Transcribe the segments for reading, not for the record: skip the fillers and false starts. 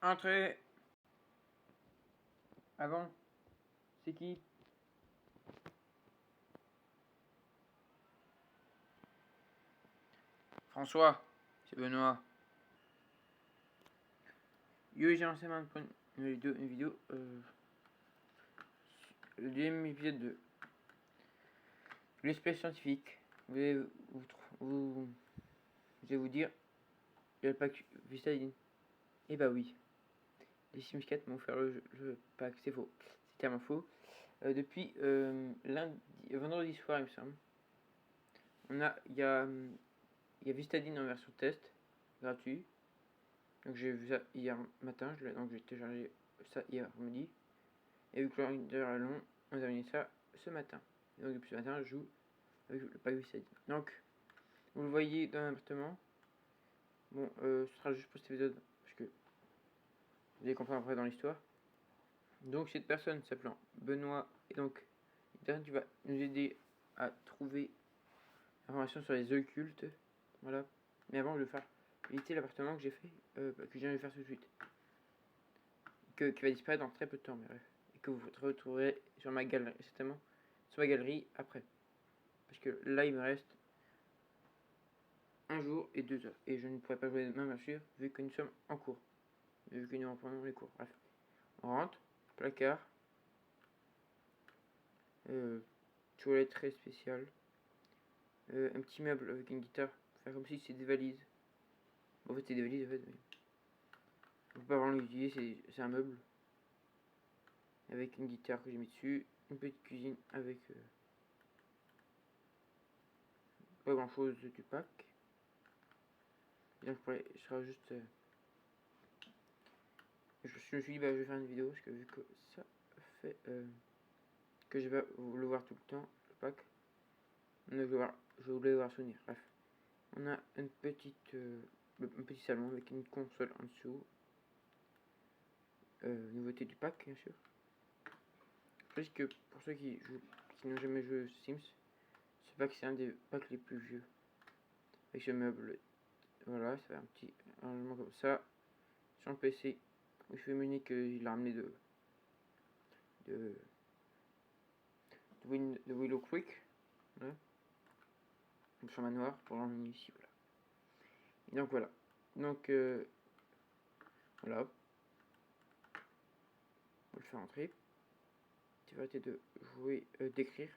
Entrez. Ah bon? C'est qui? François. C'est Benoît. Yo, j'ai lancé une vidéo. Le deuxième épisode de l'espèce scientifique. Vous allez vous dire, il y a le pack Vistadine. Et bah oui. Les Sims 4 m'ont offert le pack, c'est faux. C'est tellement faux. Depuis vendredi soir, il me semble. Il y a Vistadine en version test, gratuit. Donc j'ai vu ça hier matin, donc j'ai téléchargé ça hier midi. Et vu que l'ordinateur est long, on a mis ça ce matin. Et donc depuis ce matin, je joue avec le pack Vistadine. Donc, vous le voyez dans l'appartement. Bon, ce sera juste pour cet épisode, parce que vous allez comprendre après dans l'histoire. Donc cette personne s'appelant Benoît, et donc tu vas nous aider à trouver l'information sur les occultes. Voilà. Mais avant, je vais faire visiter l'appartement que j'ai fait, que je viens de faire tout de suite. Qui va disparaître dans très peu de temps, mais bref. Et que vous retrouverez sur ma galerie, certainement, sur ma galerie après. Parce que là, il me reste 1 jour et 2 heures. Et je ne pourrai pas jouer demain, bien sûr, vu que nous sommes en cours. Vu que nous reprenons les cours. Bref. On rentre, placard. Toilette très spéciale. Un petit meuble avec une guitare. Faire comme si c'était des valises. En fait, c'est des valises, en fait, mais on peut pas vraiment l'utiliser, c'est un meuble. Avec une guitare que j'ai mis dessus. Une petite cuisine avec pas grand chose du pack. Et donc, je serai juste. Je me suis dit, bah, je vais faire une vidéo parce que vu que ça fait que je vais le voir tout le temps, le pack. Je voulais voir souvenir. Bref, on a un petit salon avec une console en dessous. Nouveauté du pack, bien sûr. Parce que pour ceux qui n'ont jamais joué aux Sims, ce pack c'est un des packs les plus vieux. Avec ce meuble, voilà, ça fait un petit arrangement comme ça. Sur le PC, il fait Munich, il a ramené de Willow Creek. Voilà. Sur manoir pour l'emmener ici, voilà. Et donc voilà. Donc voilà. On va le faire entrer. Tu vas arrêter de jouer, d'écrire.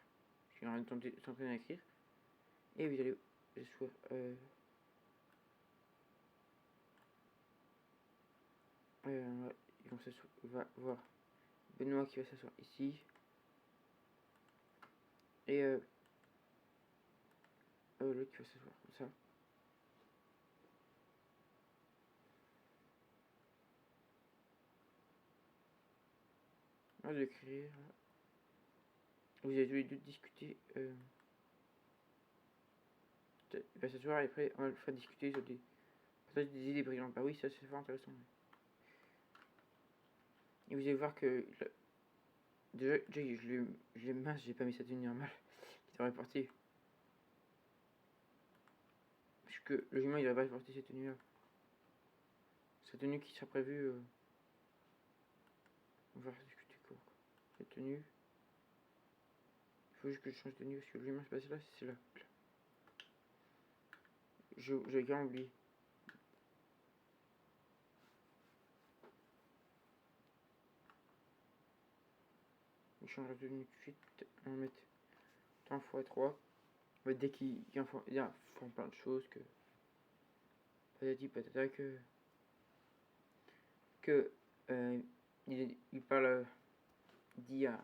Je suis en train d'écrire. Et vous allez soit on va voir Benoît qui va s'asseoir ici. Et l'autre qui va s'asseoir comme ça. On va l'écrire. Vous allez tous les deux discuter. Il va s'asseoir et après on va le faire discuter sur des idées brillantes. Bah oui, ça c'est fort intéressant. Et vous allez voir que déjà je l'ai mince, j'ai pas mis sa tenue normale qui devrait porter. Parce que logiquement il devrait pas porter cette tenue là. Cette tenue qui sera prévue. On va discuter quoi. Cette tenue. Il faut juste que je change de tenue parce que logiquement c'est pas celle-là, c'est celle-là. J'ai quand même oublié. Je change de tenue tout de suite. On va mettre temps x3. Dès qu'il font plein de choses que. Patati patata que il parle, dit à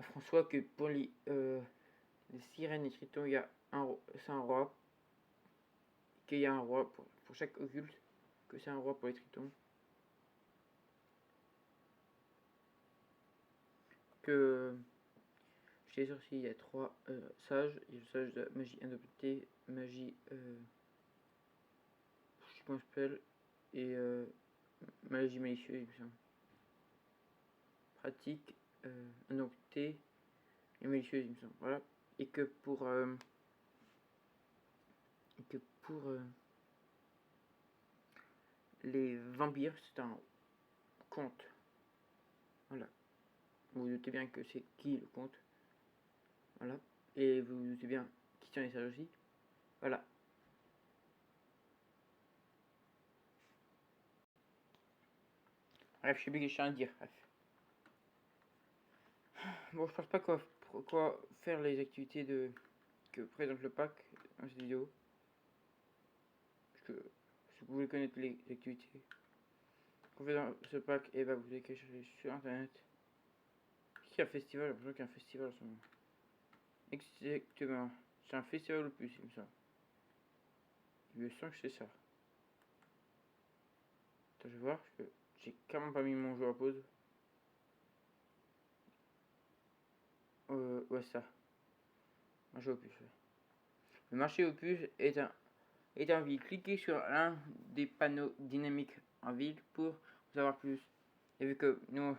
François que pour les sirènes et tritons, c'est un roi, qu'il y a un roi pour chaque occulte, que c'est un roi pour les tritons, que chez les sorciers il y a 3 sages, il y a le sage de magie indoptée, magie je sais pas comment ça s'appelle, et magie malicieuse, il me semble. Pratique, indoptée et malicieuse, il me semble. Voilà. Et que pour les vampires, c'est un conte. Voilà. Vous vous doutez bien que c'est qui le conte. Voilà. Et vous vous doutez bien qui sont les sages aussi. Voilà. Bref, je sais plus ce que je tiens à dire. Bref. Bon, je pense pas quoi faire les activités que présente le pack dans cette vidéo. Parce que si vous voulez connaître les activités qu'on fait dans ce pack, et bah vous avez qu'à chercher sur internet. Qu'est-ce qu'il y a un festival? J'ai l'impression qu'il y a un festival en ce moment. Exactement. C'est un festival au plus, il me semble. Il me semble que c'est ça. Attends, je vais voir, parce que j'ai carrément pas mis mon jeu à pause. Ouais, ça. Marché au puce. Ouais. Le marché aux puces est en ville. Cliquez sur l'un des panneaux dynamiques en ville pour en savoir plus. Et vu que nous,